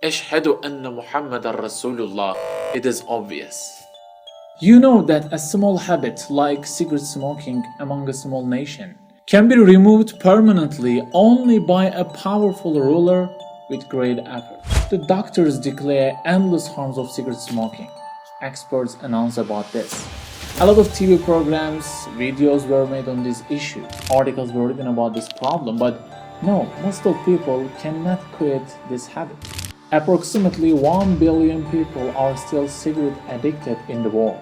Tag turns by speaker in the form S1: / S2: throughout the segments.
S1: Hz.Muhammed Rasulullah, it is obvious.
S2: You know that a small habit like cigarette smoking among a small nation can be removed permanently only by a powerful ruler with great effort. The doctors declare endless harms of cigarette smoking. Experts announce about this. A lot of TV programs, videos were made on this issue. Articles were written about this problem, but no, most of people cannot quit this habit. Approximately 1 billion people are still cigarette addicted in the world.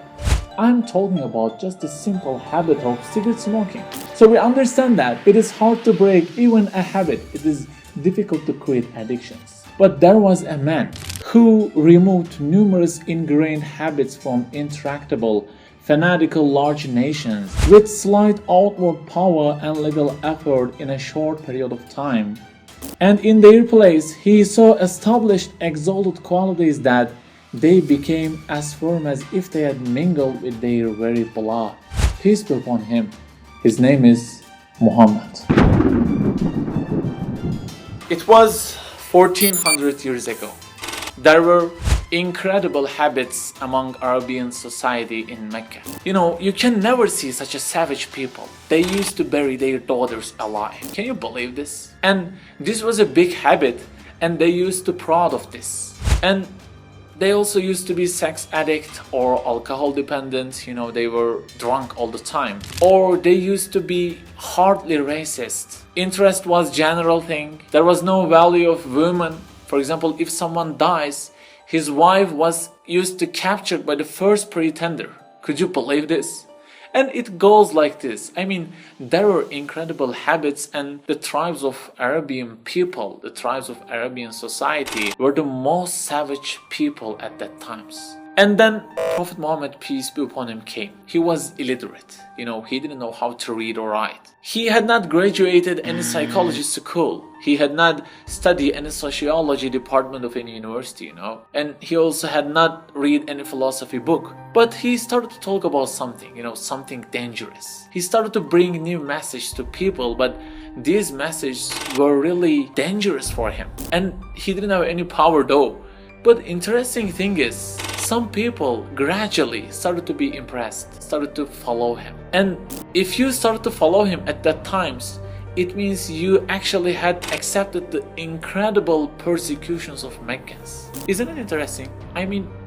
S2: I'm talking about just the simple habit of cigarette smoking. So we understand that it is hard to break even a habit. It is difficult to quit addictions. But there was a man who removed numerous ingrained habits from intractable, fanatical large nations with slight outward power and little effort in a short period of time. And in their place, he so established exalted qualities that they became as firm as if they had mingled with their very blood. Peace be upon him. His name is Muhammad.
S1: It was 1400 years ago. There were incredible habits among Arabian society in Mecca. You can never see such a savage people. They used to bury their daughters alive. Can you believe this? And this was a big habit, and they used to proud of this. And they also used to be sex addict or alcohol dependent. They were drunk all the time. Or they used to be hardly racist. Interest was general thing. There was no value of women. For example, if someone dies, his wife was used to captured by the first pretender. Could you believe this? And it goes like this. There were incredible habits, and the tribes of Arabian people, the tribes of Arabian society were the most savage people at that times. And then Prophet Muhammad, peace be upon him, came. He was illiterate. He didn't know how to read or write. He had not graduated any psychology school. He had not studied any sociology department of any university, And he also had not read any philosophy book. But he started to talk about something, something dangerous. He started to bring new message to people, but these messages were really dangerous for him. And he didn't have any power though. But interesting thing is, some people gradually started to be impressed, started to follow him. And if you started to follow him at that times, it means you actually had accepted the incredible persecutions of Meccans. Isn't it interesting?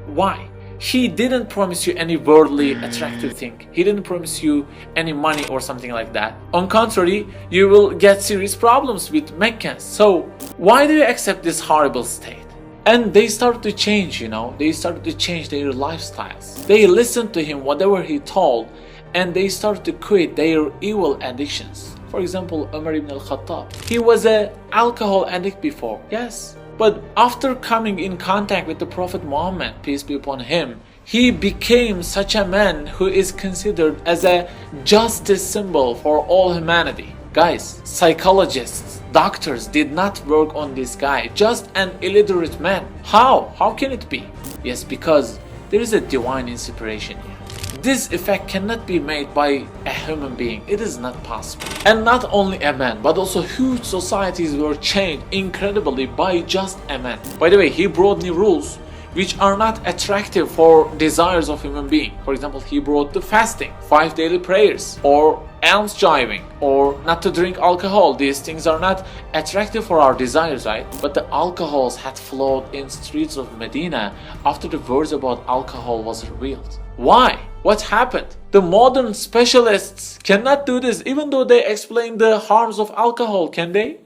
S1: Why? He didn't promise you any worldly attractive thing. He didn't promise you any money or something like that. On contrary, you will get serious problems with Meccans. So why do you accept this horrible state? And they started to change, They started to change their lifestyles. They listened to him, whatever he told, and they started to quit their evil addictions. For example, Umar ibn al-Khattab. He was an alcohol addict before, yes. But after coming in contact with the Prophet Muhammad, peace be upon him, he became such a man who is considered as a justice symbol for all humanity. Guys, psychologists, doctors did not work on this guy, just an illiterate man. How? How can it be? Yes, because there is a divine inspiration here. This effect cannot be made by a human being. It is not possible. And not only a man, but also huge societies were changed incredibly by just a man. By the way, he brought new rules which are not attractive for desires of human being. For example, he brought the fasting, 5 daily prayers, or alms jiving, or not to drink alcohol. These things are not attractive for our desires, right? But the alcohols had flowed in streets of Medina after the words about alcohol was revealed. Why? What happened? The modern specialists cannot do this, even though they explain the harms of alcohol, can they?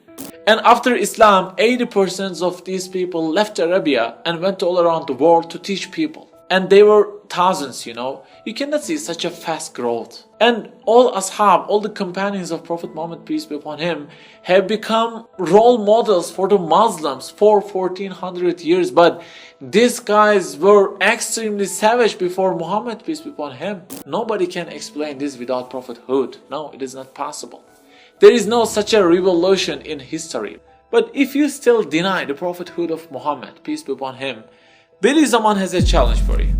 S1: And after Islam, 80% of these people left Arabia and went all around the world to teach people. And they were thousands, You cannot see such a fast growth. And all ashab, all the companions of Prophet Muhammad, peace be upon him, have become role models for the Muslims for 1400 years. But these guys were extremely savage before Muhammad, peace be upon him. Nobody can explain this without prophethood. No, it is not possible. There is no such a revolution in history. But if you still deny the prophethood of Muhammad, peace be upon him, Billy Zaman has a challenge for you.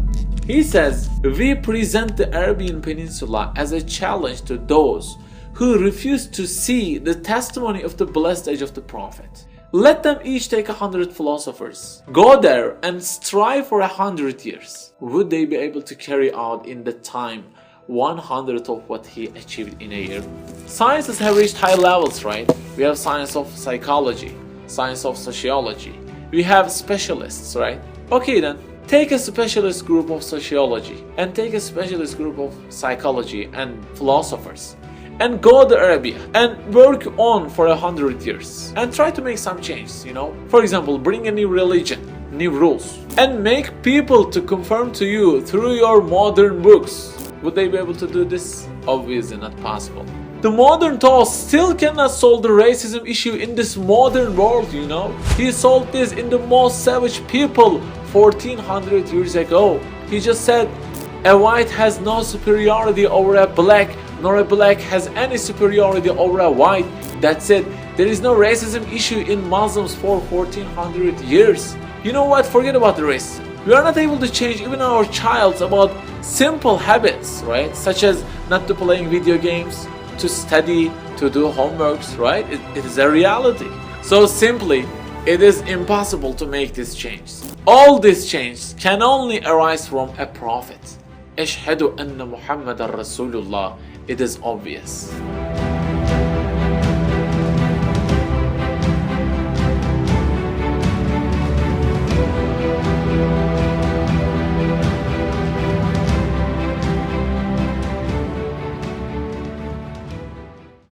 S1: He says, we present the Arabian Peninsula as a challenge to those who refuse to see the testimony of the blessed age of the Prophet. Let them each take 100 philosophers. Go there and strive for 100 years. Would they be able to carry out in the time 100 of what he achieved in a year? Sciences have reached high levels, right? We have science of psychology, science of sociology. We have specialists, right? Okay then, take a specialist group of sociology and take a specialist group of psychology and philosophers and go to Arabia and work on for 100 years and try to make some changes, you know? For example, bring a new religion, new rules, and make people to conform to you through your modern books. Would they be able to do this? Obviously not possible. The modern thought still cannot solve the racism issue in this modern world, you know? He solved this in the most savage people 1400 years ago. He just said, a white has no superiority over a black, nor a black has any superiority over a white. That's it. There is no racism issue in Muslims for 1400 years. You know what? Forget about the racism. We are not able to change even our child about simple habits, right? Such as not to playing video games, to study, to do homeworks, right? It is a reality. So simply, it is impossible to make this change. All these changes can only arise from a prophet. Hz.Muhammed Rasulullah. It is obvious.